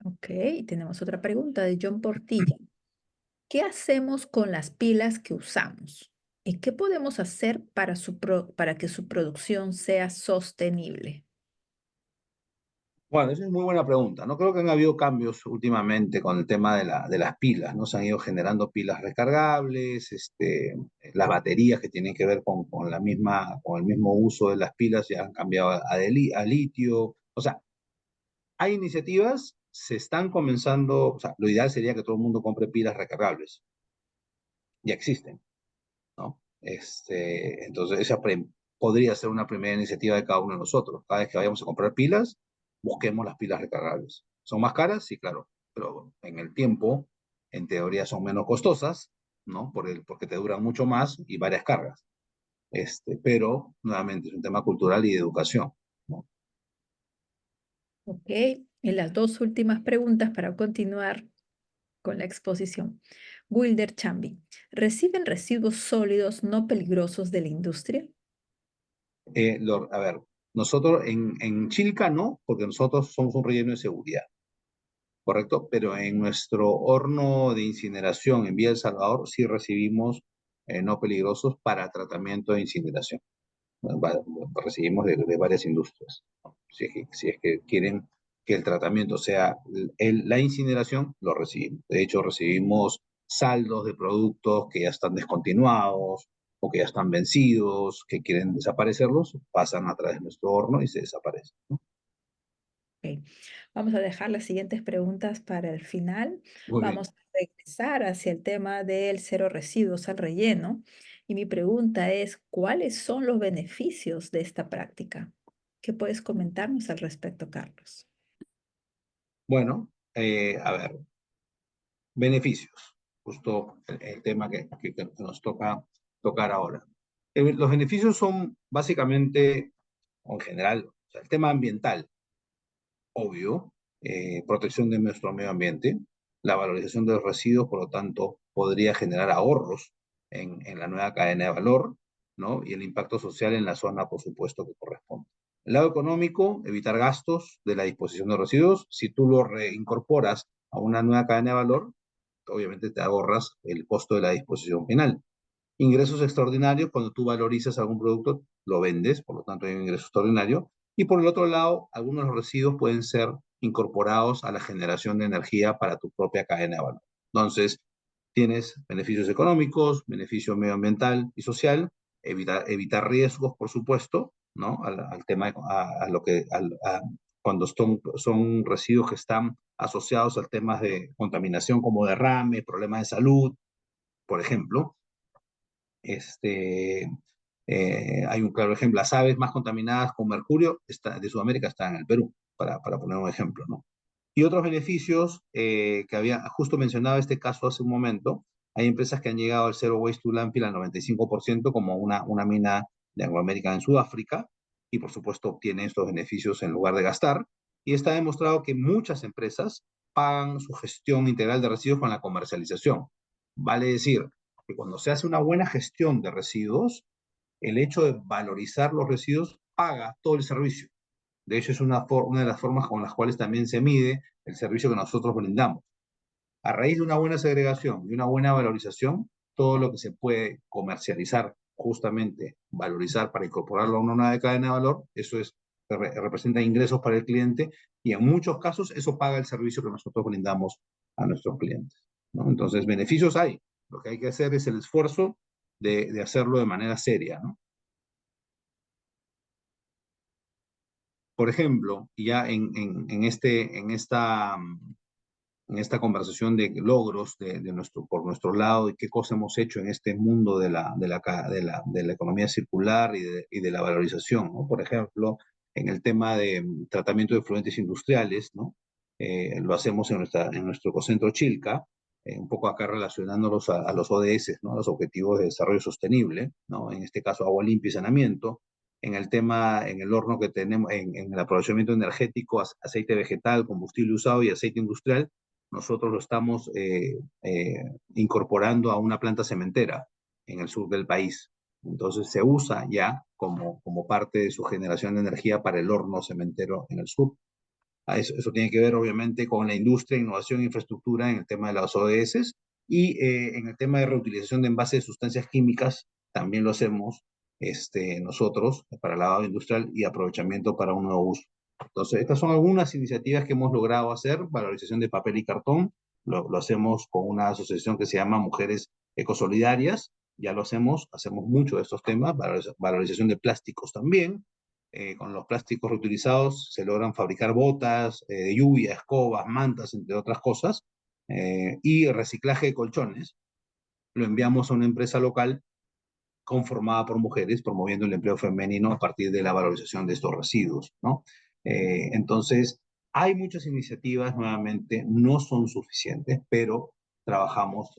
Ok, tenemos otra pregunta de John Portilla. ¿Qué hacemos con las pilas que usamos? ¿Y qué podemos hacer para, para que su producción sea sostenible? Bueno, esa es muy buena pregunta. No creo que han habido cambios últimamente con el tema de las pilas, ¿no? Se han ido generando pilas recargables, las baterías que tienen que ver con la misma, con el mismo uso de las pilas ya han cambiado a litio. O sea, hay iniciativas, se están comenzando, o sea, lo ideal sería que todo el mundo compre pilas recargables. Ya existen, ¿no? Entonces, podría ser una primera iniciativa de cada uno de nosotros. Cada vez que vayamos a comprar pilas, busquemos las pilas recargables. ¿Son más caras? Sí, claro, pero en el tiempo, en teoría, son menos costosas, ¿no? Porque te duran mucho más y varias cargas. Pero, nuevamente, es un tema cultural y de educación, ¿no? Ok, y las dos últimas preguntas para continuar con la exposición. Wilder Chambi, ¿reciben residuos sólidos no peligrosos de la industria? A ver, nosotros en Chilca no, porque nosotros somos un relleno de seguridad. ¿Correcto? Pero en nuestro horno de incineración en Villa El Salvador sí recibimos no peligrosos para tratamiento de incineración. Recibimos de varias industrias, ¿no? Si es que quieren que el tratamiento sea la incineración, lo recibimos. De hecho, recibimos saldos de productos que ya están descontinuados o que ya están vencidos, que quieren desaparecerlos, pasan a través de nuestro horno y se desaparecen, ¿no? Ok, vamos a dejar las siguientes preguntas para el final. Muy bien. Vamos a regresar hacia el tema del cero residuos al relleno. Y mi pregunta es, ¿cuáles son los beneficios de esta práctica? ¿Qué puedes comentarnos al respecto, Carlos? Bueno, a ver, beneficios, justo el tema que nos toca tocar ahora. Los beneficios son básicamente, o en general, o sea, el tema ambiental, obvio, protección de nuestro medio ambiente, la valorización de los residuos, por lo tanto, podría generar ahorros en la nueva cadena de valor, ¿no? Y el impacto social en la zona, por supuesto, que corresponde. El lado económico, evitar gastos de la disposición de residuos. Si tú lo reincorporas a una nueva cadena de valor, obviamente te ahorras el costo de la disposición final. Ingresos extraordinarios, cuando tú valorizas algún producto, lo vendes, por lo tanto hay un ingreso extraordinario. Y por el otro lado, algunos de los residuos pueden ser incorporados a la generación de energía para tu propia cadena de valor. Entonces, tienes beneficios económicos, beneficio medioambiental y social, evitar riesgos, por supuesto, ¿no? Al tema, a lo que, cuando son residuos que están asociados a temas de contaminación como derrame, problemas de salud, por ejemplo. Este, Hay un claro ejemplo, las aves más contaminadas con mercurio de Sudamérica están en el Perú, para poner un ejemplo, ¿no? Y otros beneficios que había, justo mencionaba este caso hace un momento, hay empresas que han llegado al Zero Waste to Landfill al 95%, como una mina de Anglo American en Sudáfrica, y por supuesto obtiene estos beneficios en lugar de gastar. Y está demostrado que muchas empresas pagan su gestión integral de residuos con la comercialización. Vale decir, que cuando se hace una buena gestión de residuos, el hecho de valorizar los residuos paga todo el servicio. De hecho, es una de las formas con las cuales también se mide el servicio que nosotros brindamos. A raíz de una buena segregación y una buena valorización, todo lo que se puede comercializar, justamente valorizar para incorporarlo a una nueva cadena de valor, eso representa ingresos para el cliente y en muchos casos eso paga el servicio que nosotros brindamos a nuestros clientes, ¿no? Entonces, beneficios hay. Lo que hay que hacer es el esfuerzo de hacerlo de manera seria, ¿no? Por ejemplo, ya en esta conversación de logros por nuestro lado y qué cosa hemos hecho en este mundo de la economía circular y de la valorización, ¿no? Por ejemplo, en el tema de tratamiento de efluentes industriales, ¿no? Lo hacemos en nuestro ecocentro Chilca, un poco acá relacionándolos a los ODS, ¿no? A los Objetivos de Desarrollo Sostenible, ¿no? En este caso, agua limpia y saneamiento. En el tema, en el horno que tenemos, en el aprovechamiento energético, aceite vegetal, combustible usado y aceite industrial, nosotros lo estamos incorporando a una planta cementera en el sur del país. Entonces se usa ya como parte de su generación de energía para el horno cementero en el sur. Eso tiene que ver obviamente con la industria, innovación e infraestructura en el tema de las ODS Y en el tema de reutilización de envases de sustancias químicas, también lo hacemos nosotros para lavado industrial y aprovechamiento para un nuevo uso. Entonces, estas son algunas iniciativas que hemos logrado hacer: valorización de papel y cartón. Lo hacemos con una asociación que se llama Mujeres Ecosolidarias. Ya lo hacemos mucho de estos temas. Valorización de plásticos también. Con los plásticos reutilizados se logran fabricar botas de lluvia, escobas, mantas, entre otras cosas. Y reciclaje de colchones. Lo enviamos a una empresa local conformada por mujeres, promoviendo el empleo femenino a partir de la valorización de estos residuos, ¿no? Entonces, hay muchas iniciativas, nuevamente, no son suficientes, pero trabajamos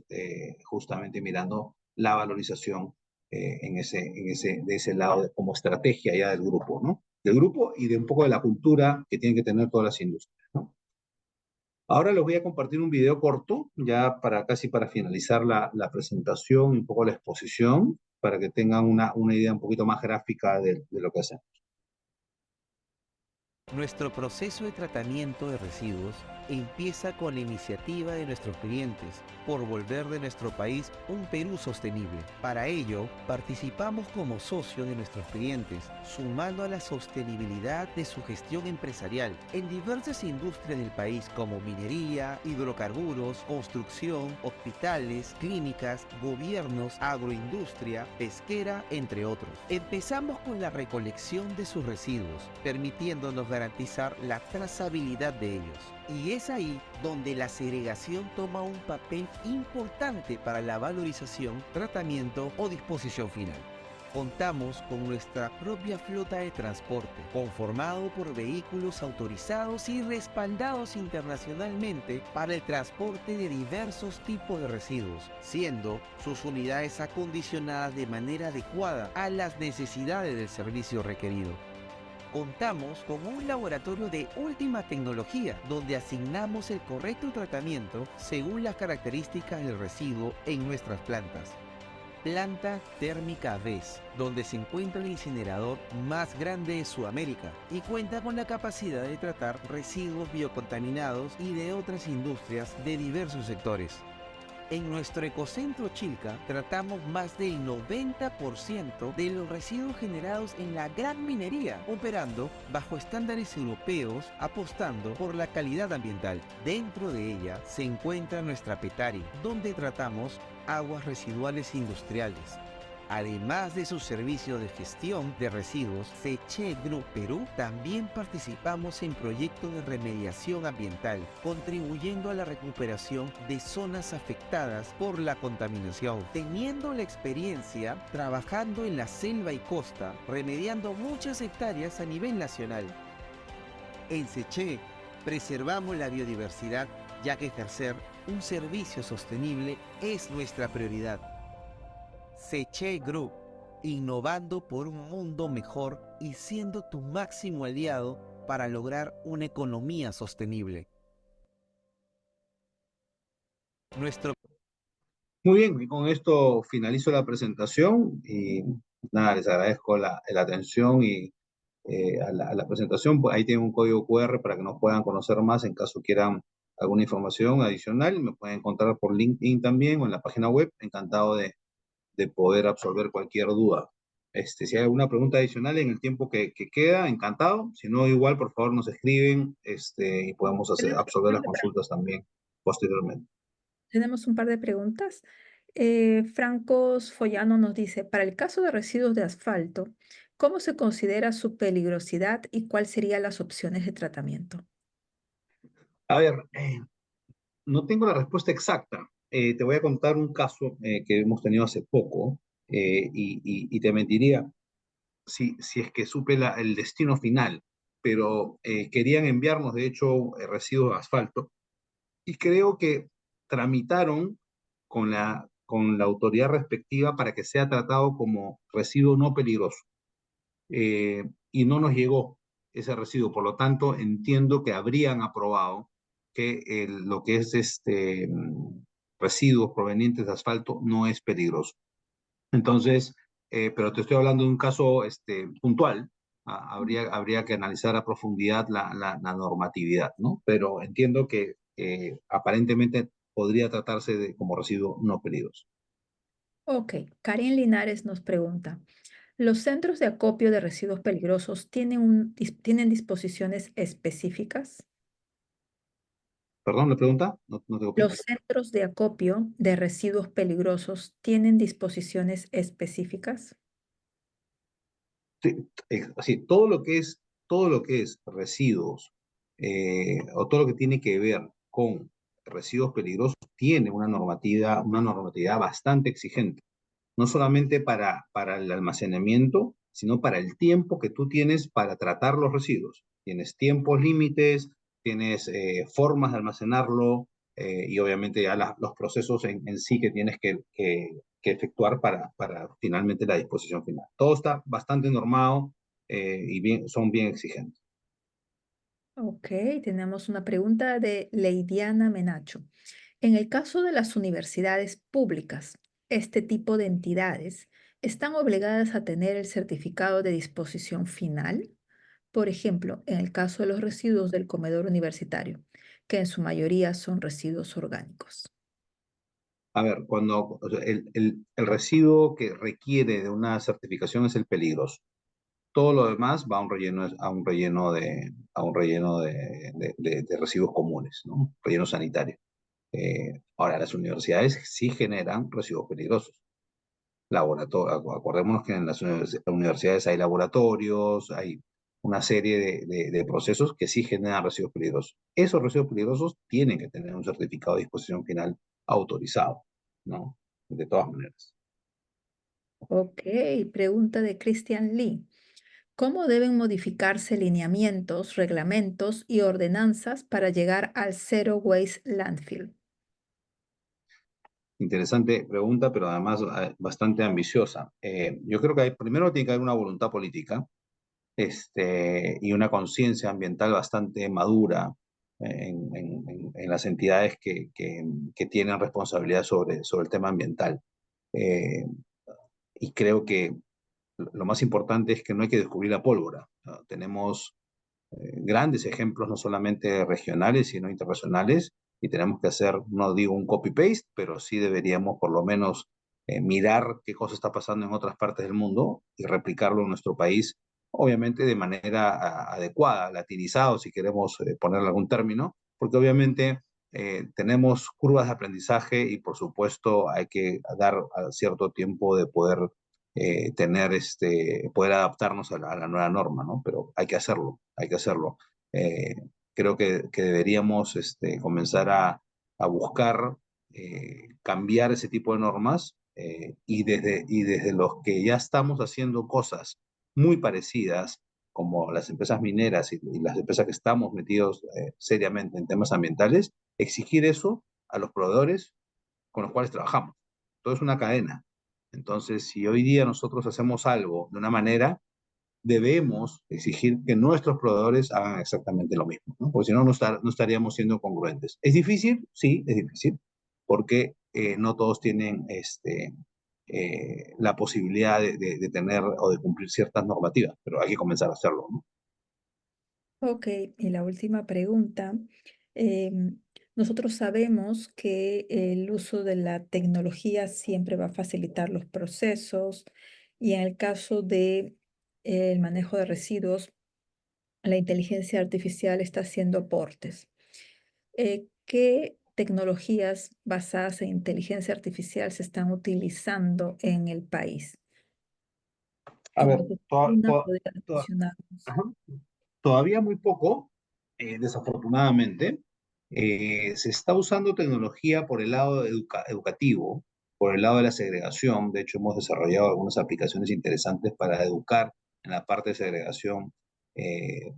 justamente mirando la valorización de ese lado como estrategia ya del grupo, ¿no? Del grupo y de un poco de la cultura que tienen que tener todas las industrias, ¿no? Ahora les voy a compartir un video corto, ya casi para finalizar la presentación y un poco la exposición, para que tengan una idea un poquito más gráfica de lo que hacemos. Nuestro proceso de tratamiento de residuos empieza con la iniciativa de nuestros clientes por volver de nuestro país un Perú sostenible. Para ello, participamos como socio de nuestros clientes, sumando a la sostenibilidad de su gestión empresarial en diversas industrias del país como minería, hidrocarburos, construcción, hospitales, clínicas, gobiernos, agroindustria, pesquera, entre otros. Empezamos con la recolección de sus residuos, permitiéndonos garantizar la trazabilidad de ellos. Y es ahí donde la segregación toma un papel importante para la valorización, tratamiento o disposición final. Contamos con nuestra propia flota de transporte, conformado por vehículos autorizados y respaldados internacionalmente para el transporte de diversos tipos de residuos, siendo sus unidades acondicionadas de manera adecuada a las necesidades del servicio requerido. Contamos con un laboratorio de última tecnología donde asignamos el correcto tratamiento según las características del residuo en nuestras plantas. Planta Térmica VES, donde se encuentra el incinerador más grande de Sudamérica y cuenta con la capacidad de tratar residuos biocontaminados y de otras industrias de diversos sectores. En nuestro ecocentro Chilca tratamos más del 90% de los residuos generados en la gran minería, operando bajo estándares europeos, apostando por la calidad ambiental. Dentro de ella se encuentra nuestra Petari, donde tratamos aguas residuales industriales. Además de sus servicios de gestión de residuos, Seche Group Perú también participamos en proyectos de remediación ambiental, contribuyendo a la recuperación de zonas afectadas por la contaminación, teniendo la experiencia trabajando en la selva y costa, remediando muchas hectáreas a nivel nacional. En Seche preservamos la biodiversidad, ya que ejercer un servicio sostenible es nuestra prioridad. Seche Group, innovando por un mundo mejor y siendo tu máximo aliado para lograr una economía sostenible. Nuestro Muy bien, y con esto finalizo la presentación y nada, les agradezco la atención y a la presentación. Pues ahí tienen un código QR para que nos puedan conocer más en caso quieran alguna información adicional. Me pueden encontrar por LinkedIn también o en la página web. Encantado de poder absolver cualquier duda. Si hay alguna pregunta adicional en el tiempo que queda, encantado. Si no, igual, por favor, nos escriben y podemos Tenemos un absolver par las de consultas también posteriormente. Tenemos un par de preguntas. Francos Follano nos dice, para el caso de residuos de asfalto, ¿cómo se considera su peligrosidad y cuáles serían las opciones de tratamiento? A ver, no tengo la respuesta exacta. Te voy a contar un caso que hemos tenido hace poco y te mentiría si es que supe el destino final, pero querían enviarnos, de hecho, residuos de asfalto y creo que tramitaron con la autoridad respectiva para que sea tratado como residuo no peligroso. Y no nos llegó ese residuo. Por lo tanto, entiendo que habrían aprobado que lo que es residuos provenientes de asfalto no es peligroso. Entonces, pero te estoy hablando de un caso puntual. Habría que analizar a profundidad la normatividad, ¿no? Pero entiendo que aparentemente podría tratarse como residuo no peligroso. Ok, Karin Linares nos pregunta, ¿los centros de acopio de residuos peligrosos tienen disposiciones específicas? ¿Perdón, la pregunta? No te copio. ¿Los centros de acopio de residuos peligrosos tienen disposiciones específicas? Sí, así, todo lo que es residuos o todo lo que tiene que ver con residuos peligrosos tiene una normatividad bastante exigente, no solamente para el almacenamiento, sino para el tiempo que tú tienes para tratar los residuos. Tienes tiempos límites, tienes formas de almacenarlo y obviamente ya los procesos en sí que tienes que efectuar para finalmente la disposición final. Todo está bastante normado y son bien exigentes. Ok, tenemos una pregunta de Leidiana Menacho. En el caso de las universidades públicas, este tipo de entidades están obligadas a tener el certificado de disposición final. Por ejemplo, en el caso de los residuos del comedor universitario, que en su mayoría son residuos orgánicos. A ver, o sea, el residuo que requiere de una certificación es el peligroso. Todo lo demás va a un relleno de residuos comunes, ¿no? Relleno sanitario. Ahora, las universidades sí generan residuos peligrosos. Acordémonos que en las universidades hay laboratorios, hay una serie de procesos que sí generan residuos peligrosos. Esos residuos peligrosos tienen que tener un certificado de disposición final autorizado, ¿no? De todas maneras. Ok, pregunta de Christian Lee. ¿Cómo deben modificarse lineamientos, reglamentos y ordenanzas para llegar al Zero Waste Landfill? Interesante pregunta, pero además bastante ambiciosa. Yo creo que primero tiene que haber una voluntad política y una conciencia ambiental bastante madura en las entidades que tienen responsabilidad sobre el tema ambiental. Eh, y creo que lo más importante es que no hay que descubrir la pólvora, ¿no? Tenemos grandes ejemplos, no solamente regionales, sino internacionales, y tenemos que hacer, no digo un copy-paste, pero sí deberíamos por lo menos mirar qué cosa está pasando en otras partes del mundo y replicarlo en nuestro país, obviamente de manera adecuada, latinizado, si queremos ponerle algún término, porque obviamente tenemos curvas de aprendizaje y por supuesto hay que dar a cierto tiempo de poder poder adaptarnos a la nueva norma, ¿no? Pero hay que hacerlo, hay que hacerlo. Eh, Creo que deberíamos comenzar a buscar cambiar ese tipo de normas y desde los que ya estamos haciendo cosas muy parecidas, como las empresas mineras y las empresas que estamos metidos seriamente en temas ambientales, exigir eso a los proveedores con los cuales trabajamos. Todo es una cadena. Entonces, si hoy día nosotros hacemos algo de una manera, debemos exigir que nuestros proveedores hagan exactamente lo mismo, ¿no? Porque si no, no estaríamos siendo congruentes. ¿Es difícil? Sí, es difícil, porque no todos tienen la posibilidad de tener o de cumplir ciertas normativas, pero hay que comenzar a hacerlo, ¿no? Ok, y la última pregunta. em, Nosotros sabemos que el uso de la tecnología siempre va a facilitar los procesos y en el caso de el manejo de residuos, la inteligencia artificial está haciendo aportes. ¿Qué tecnologías basadas en inteligencia artificial se están utilizando en el país? A ver, Como que una podría toda- mencionarnos. ajá. Todavía muy poco, desafortunadamente. Se está usando tecnología por el lado educativo, por el lado de la segregación. De hecho, hemos desarrollado algunas aplicaciones interesantes para educar en la parte de segregación,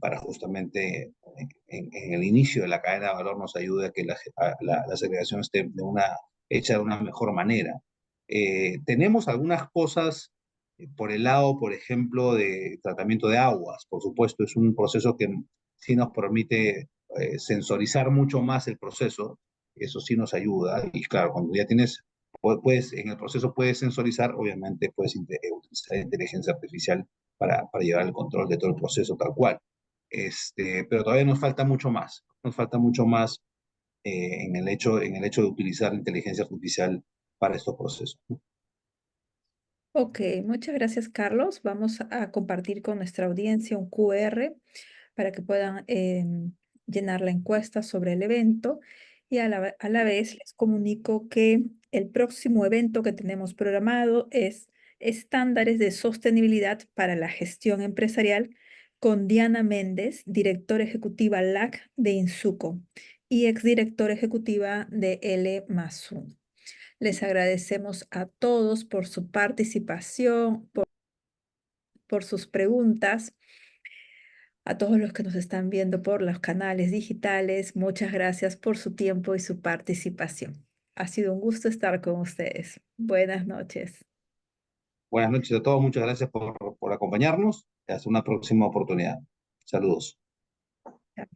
para justamente en el inicio de la cadena de valor nos ayude a que la segregación esté hecha de una mejor manera. Tenemos algunas cosas por el lado, por ejemplo, de tratamiento de aguas. Por supuesto, es un proceso que sí nos permite sensorizar mucho más el proceso. Eso sí nos ayuda. Y claro, cuando ya en el proceso puedes sensorizar, obviamente puedes utilizar inteligencia artificial para llevar el control de todo el proceso tal cual. Pero todavía nos falta mucho más. Nos falta mucho más en el hecho de utilizar la inteligencia artificial para estos procesos. Ok, muchas gracias, Carlos. Vamos a compartir con nuestra audiencia un QR para que puedan llenar la encuesta sobre el evento. Y a la vez les comunico que el próximo evento que tenemos programado es Estándares de Sostenibilidad para la Gestión Empresarial con Diana Méndez, directora ejecutiva LAC de Insuco y exdirectora ejecutiva de L más uno. Les agradecemos a todos por su participación, por sus preguntas. A todos los que nos están viendo por los canales digitales, muchas gracias por su tiempo y su participación. Ha sido un gusto estar con ustedes. Buenas noches. Buenas noches a todos, muchas gracias por acompañarnos. Hasta una próxima oportunidad. Saludos. Chao.